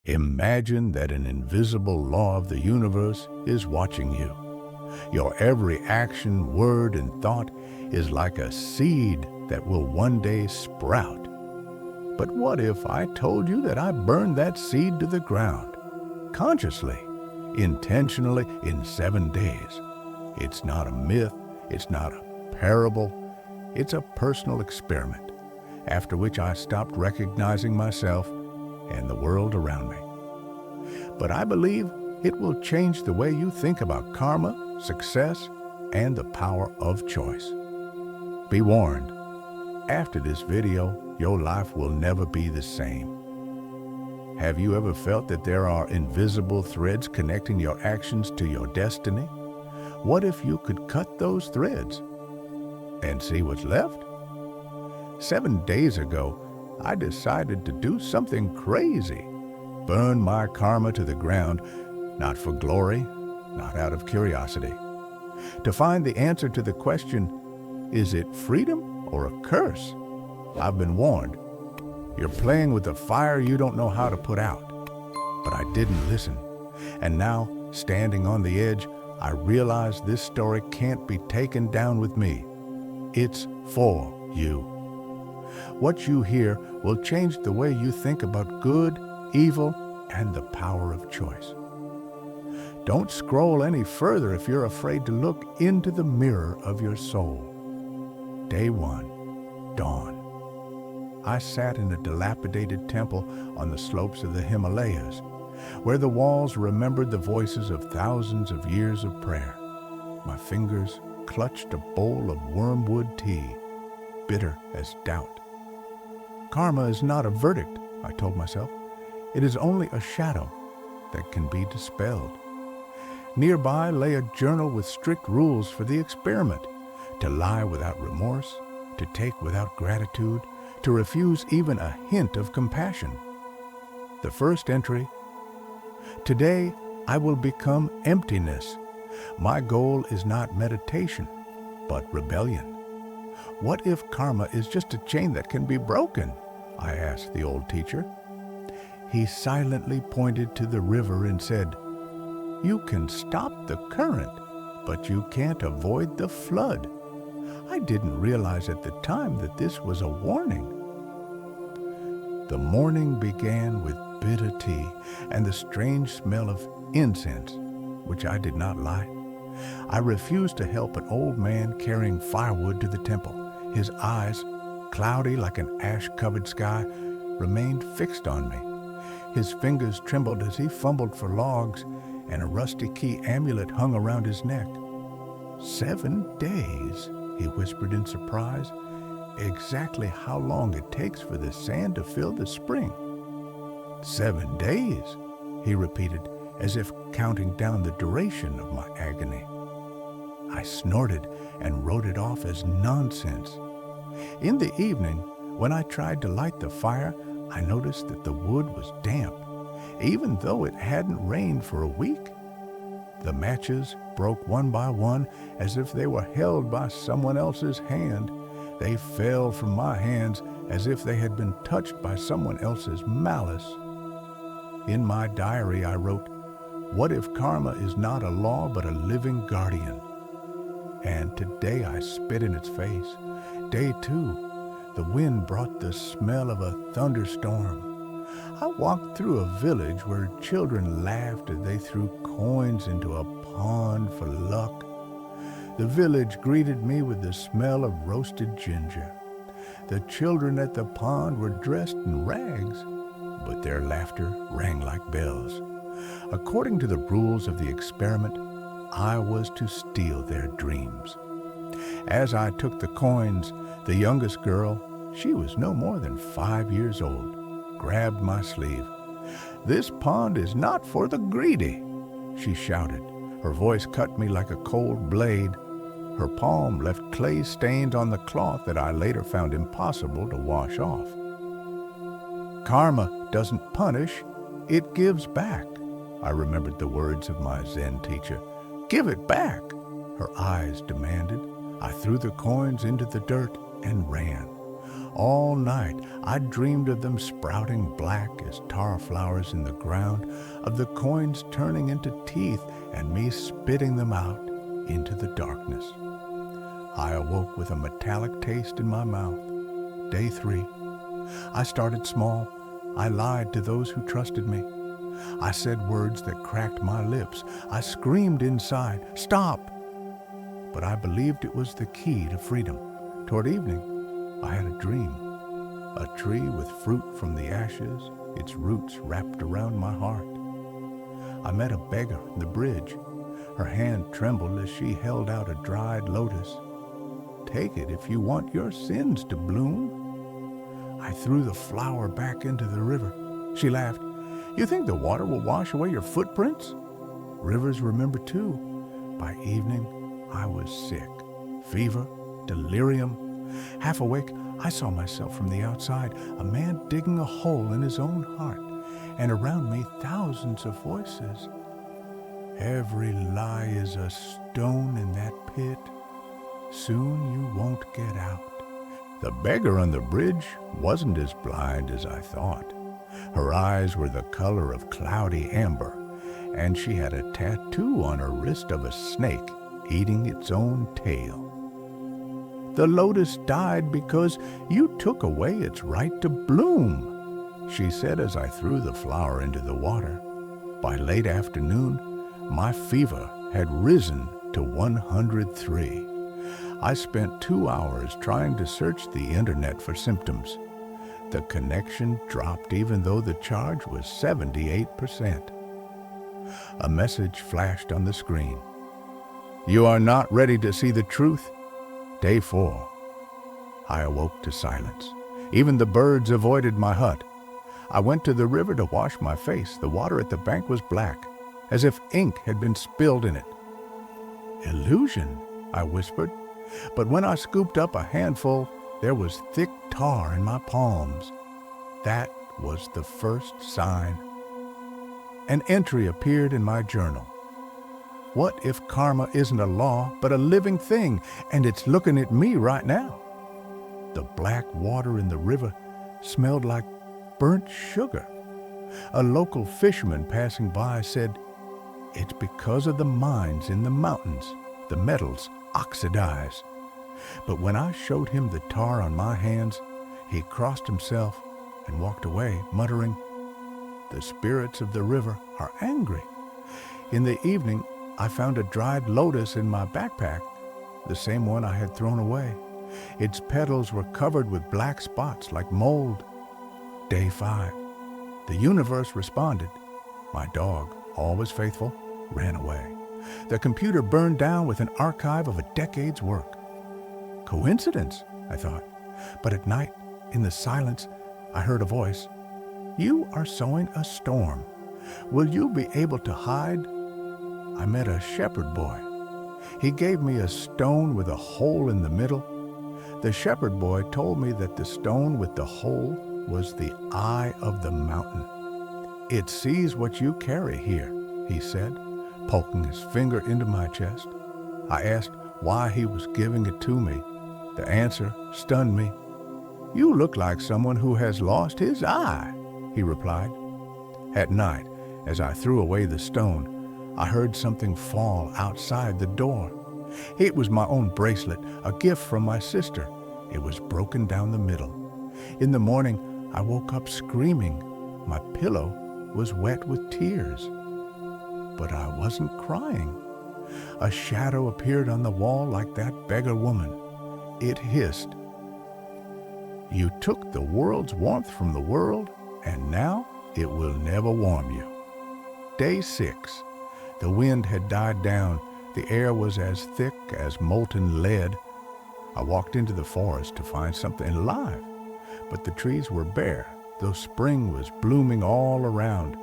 Imagine that an invisible law of the universe is watching you. Your every action, word, and thought is like a seed that will one day sprout. But what if I told you that I burned that seed to the ground, consciously, intentionally, in 7 days? It's not a myth, it's not a parable, it's a personal experiment, after which I stopped recognizing myself and the world around me. But I believe it will change the way you think about karma, success, and the power of choice. Be warned, after this video, your life will never be the same. Have you ever felt that there are invisible threads connecting your actions to your destiny? What if you could cut those threads and see what's left? 7 days ago, I decided to do something crazy. Burn my karma to the ground, not for glory, not out of curiosity. To find the answer to the question, is it freedom or a curse? I've been warned. You're playing with a fire you don't know how to put out. But I didn't listen. And now, standing on the edge, I realize this story can't be taken down with me. It's for you. What you hear will change the way you think about good, evil, and the power of choice. Don't scroll any further if you're afraid to look into the mirror of your soul. Day 1, dawn. I sat in a dilapidated temple on the slopes of the Himalayas, where the walls remembered the voices of thousands of years of prayer. My fingers clutched a bowl of wormwood tea, bitter as doubt. Karma is not a verdict, I told myself. It is only a shadow that can be dispelled. Nearby lay a journal with strict rules for the experiment: to lie without remorse, to take without gratitude, to refuse even a hint of compassion. The first entry: today I will become emptiness. My goal is not meditation, but rebellion. What if karma is just a chain that can be broken? I asked the old teacher. He silently pointed to the river and said, "You can stop the current, but you can't avoid the flood." I didn't realize at the time that this was a warning. The morning began with bitter tea and the strange smell of incense, which I did not like. I refused to help an old man carrying firewood to the temple. His eyes, cloudy like an ash-covered sky, remained fixed on me. His fingers trembled as he fumbled for logs, and a rusty key amulet hung around his neck. 7 days, he whispered in surprise. Exactly how long it takes for the sand to fill the spring. 7 days, he repeated, as if counting down the duration of my agony. I snorted and wrote it off as nonsense. In the evening, when I tried to light the fire, I noticed that the wood was damp, even though it hadn't rained for a week. The matches broke one by one as if they were held by someone else's hand. They fell from my hands as if they had been touched by someone else's malice. In my diary, I wrote, "What if karma is not a law but a living guardian?" And today I spit in its face. Day 2, the wind brought the smell of a thunderstorm. I walked through a village where children laughed as they threw coins into a pond for luck. The village greeted me with the smell of roasted ginger. The children at the pond were dressed in rags, but their laughter rang like bells. According to the rules of the experiment, I was to steal their dreams. As I took the coins, the youngest girl, she was no more than 5 years old, grabbed my sleeve. "This pond is not for the greedy," she shouted. Her voice cut me like a cold blade. Her palm left clay stains on the cloth that I later found impossible to wash off. Karma doesn't punish, it gives back. I remembered the words of my Zen teacher. "Give it back," her eyes demanded. I threw the coins into the dirt and ran. All night I dreamed of them sprouting black as tar flowers in the ground, of the coins turning into teeth and me spitting them out into the darkness. I awoke with a metallic taste in my mouth. Day 3. I started small. I lied to those who trusted me. I said words that cracked my lips. I screamed inside, "Stop!" But I believed it was the key to freedom. Toward evening, I had a dream. A tree with fruit from the ashes, its roots wrapped around my heart. I met a beggar on the bridge. Her hand trembled as she held out a dried lotus. "Take it if you want your sins to bloom." I threw the flower back into the river. She laughed. "You think the water will wash away your footprints? Rivers remember too." By evening, I was sick. Fever, delirium. Half awake, I saw myself from the outside, a man digging a hole in his own heart, and around me thousands of voices. "Every lie is a stone in that pit. Soon you won't get out." The beggar on the bridge wasn't as blind as I thought. Her eyes were the color of cloudy amber, and she had a tattoo on her wrist of a snake eating its own tail. "The lotus died because you took away its right to bloom," she said as I threw the flower into the water. By late afternoon, my fever had risen to 103. I spent 2 hours trying to search the internet for symptoms. The connection dropped even though the charge was 78%. A message flashed on the screen. "You are not ready to see the truth." Day 4. I awoke to silence. Even the birds avoided my hut. I went to the river to wash my face. The water at the bank was black, as if ink had been spilled in it. "Illusion," I whispered. But when I scooped up a handful, there was thick tar in my palms. That was the first sign. An entry appeared in my journal. What if karma isn't a law, but a living thing, and it's looking at me right now? The black water in the river smelled like burnt sugar. A local fisherman passing by said, "It's because of the mines in the mountains. The metals oxidize." But when I showed him the tar on my hands, he crossed himself and walked away, muttering, "The spirits of the river are angry." In the evening, I found a dried lotus in my backpack, the same one I had thrown away. Its petals were covered with black spots like mold. Day 5. The universe responded. My dog, always faithful, ran away. The computer burned down with an archive of a decade's work. Coincidence, I thought. But at night, in the silence, I heard a voice. "You are sowing a storm. Will you be able to hide?" I met a shepherd boy. He gave me a stone with a hole in the middle. The shepherd boy told me that the stone with the hole was the eye of the mountain. "It sees what you carry here," he said, poking his finger into my chest. I asked why he was giving it to me. The answer stunned me. "You look like someone who has lost his eye," he replied. At night, as I threw away the stone, I heard something fall outside the door. It was my own bracelet, a gift from my sister. It was broken down the middle. In the morning, I woke up screaming. My pillow was wet with tears. But I wasn't crying. A shadow appeared on the wall like that beggar woman. It hissed, "You took the world's warmth from the world, and now it will never warm you." Day 6. The wind had died down. The air was as thick as molten lead. I walked into the forest to find something alive, but the trees were bare, though spring was blooming all around.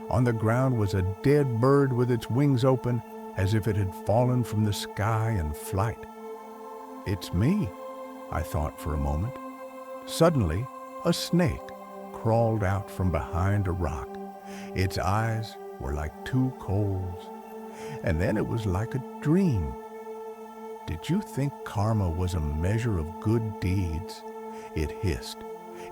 On the ground was a dead bird with its wings open, as if it had fallen from the sky in flight. "It's me," I thought for a moment. Suddenly, a snake crawled out from behind a rock. Its eyes were like 2 coals. And then it was like a dream. Did you think karma was a measure of good deeds? It hissed.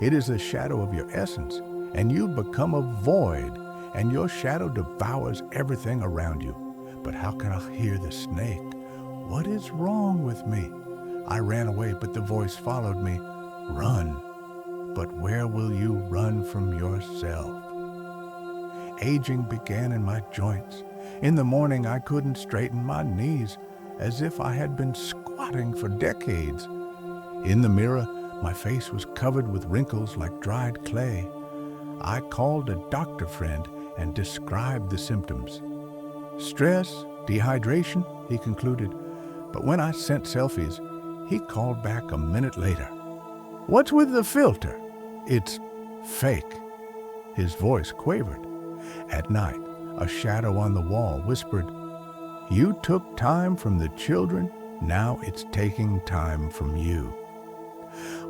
It is a shadow of your essence, and you become a void, and your shadow devours everything around you. But how can I hear the snake? What is wrong with me? I ran away, but the voice followed me. Run. But where will you run from yourself? Aging began in my joints. In the morning, I couldn't straighten my knees, as if I had been squatting for decades. In the mirror, my face was covered with wrinkles like dried clay. I called a doctor friend and described the symptoms. Stress, dehydration, he concluded. But when I sent selfies, he called back a minute later. What's with the filter? It's fake. His voice quavered. At night, a shadow on the wall whispered, You took time from the children, now it's taking time from you.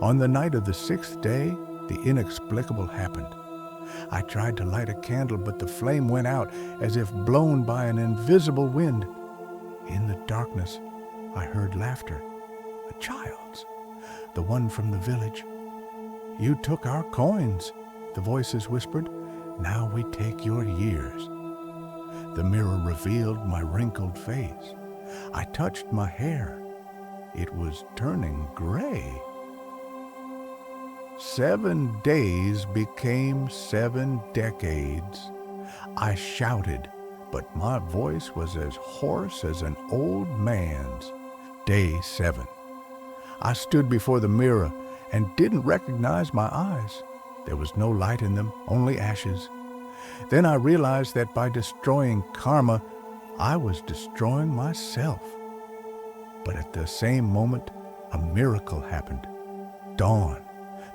On the night of the 6th day, the inexplicable happened. I tried to light a candle, but the flame went out as if blown by an invisible wind. In the darkness, I heard laughter, a child's, the one from the village. You took our coins, the voices whispered. Now we take your years. The mirror revealed my wrinkled face. I touched my hair. It was turning gray. 7 days became 7 decades. I shouted, but my voice was as hoarse as an old man's. Day 7. I stood before the mirror and didn't recognize my eyes. There was no light in them, only ashes. Then I realized that by destroying karma, I was destroying myself. But at the same moment, a miracle happened. Dawn.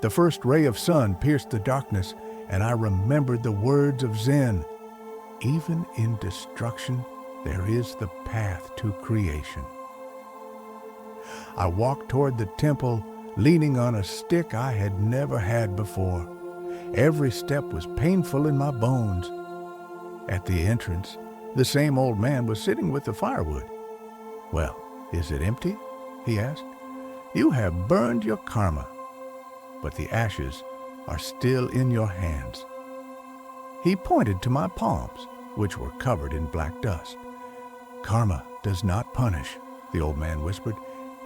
The first ray of sun pierced the darkness, and I remembered the words of Zen. Even in destruction, there is the path to creation. I walked toward the temple, leaning on a stick I had never had before. Every step was painful in my bones. At the entrance, the same old man was sitting with the firewood. Well, is it empty? He asked. You have burned your karma, but the ashes are still in your hands. He pointed to my palms, which were covered in black dust. Karma does not punish, the old man whispered.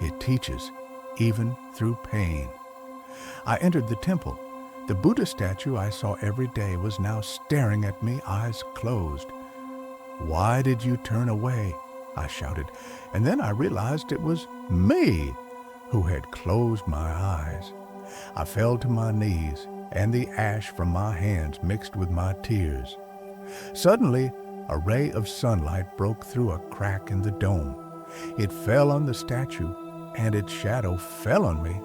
It teaches, even through pain. I entered the temple. The Buddha statue I saw every day was now staring at me, eyes closed. Why did you turn away? I shouted, and then I realized it was me who had closed my eyes. I fell to my knees, and the ash from my hands mixed with my tears. Suddenly, a ray of sunlight broke through a crack in the dome. It fell on the statue, and its shadow fell on me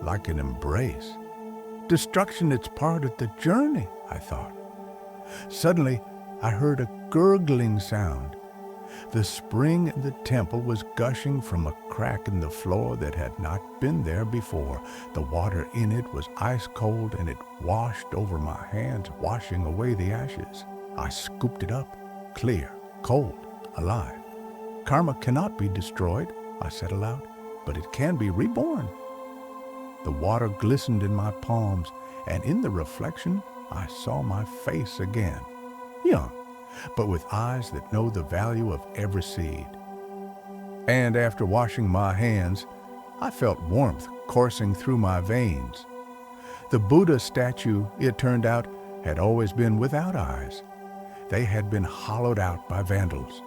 like an embrace. Destruction is part of the journey, I thought. Suddenly, I heard a gurgling sound. The spring in the temple was gushing from a crack in the floor that had not been there before. The water in it was ice cold, and it washed over my hands, washing away the ashes. I scooped it up, clear, cold, alive. Karma cannot be destroyed, I said aloud, but it can be reborn. The water glistened in my palms, and in the reflection, I saw my face again, young, but with eyes that know the value of every seed. And after washing my hands, I felt warmth coursing through my veins. The Buddha statue, it turned out, had always been without eyes. They had been hollowed out by vandals.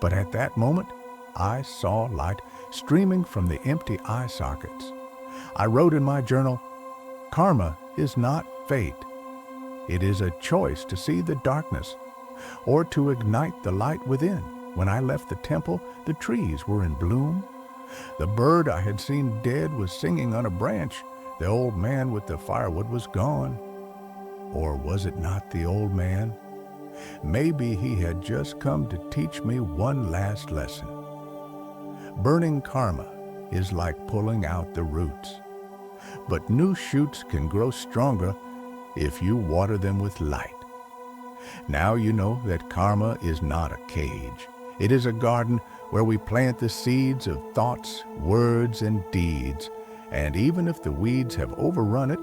But at that moment, I saw light streaming from the empty eye sockets. I wrote in my journal, Karma is not fate. It is a choice to see the darkness or to ignite the light within. When I left the temple, the trees were in bloom. The bird I had seen dead was singing on a branch. The old man with the firewood was gone. Or was it not the old man? Maybe he had just come to teach me one last lesson. Burning karma is like pulling out the roots. But new shoots can grow stronger if you water them with light. Now you know that karma is not a cage. It is a garden where we plant the seeds of thoughts, words, and deeds, And even if the weeds have overrun it,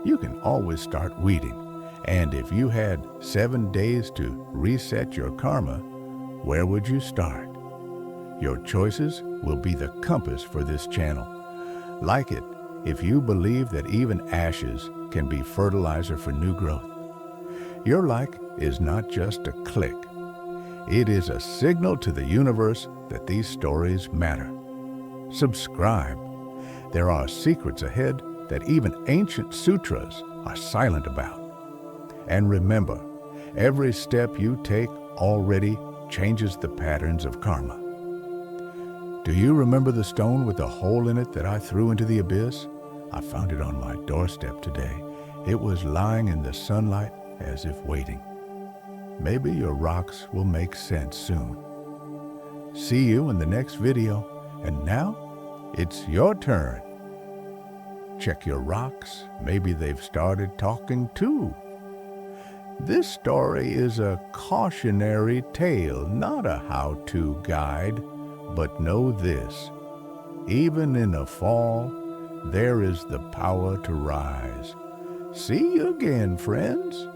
you can always start weeding. And if you had 7 days to reset your karma, where would you start? Your choices will be the compass for this channel. Like it if you believe that even ashes can be fertilizer for new growth. Your like is not just a click. It is a signal to the universe that these stories matter. Subscribe. There are secrets ahead that even ancient sutras are silent about. And remember, every step you take already changes the patterns of karma. Do you remember the stone with the hole in it that I threw into the abyss? I found it on my doorstep today. It was lying in the sunlight as if waiting. Maybe your rocks will make sense soon. See you in the next video, and now it's your turn. Check your rocks, maybe they've started talking too. This story is a cautionary tale, not a how-to guide, but know this: even in a fall, there is the power to rise. See you again, friends.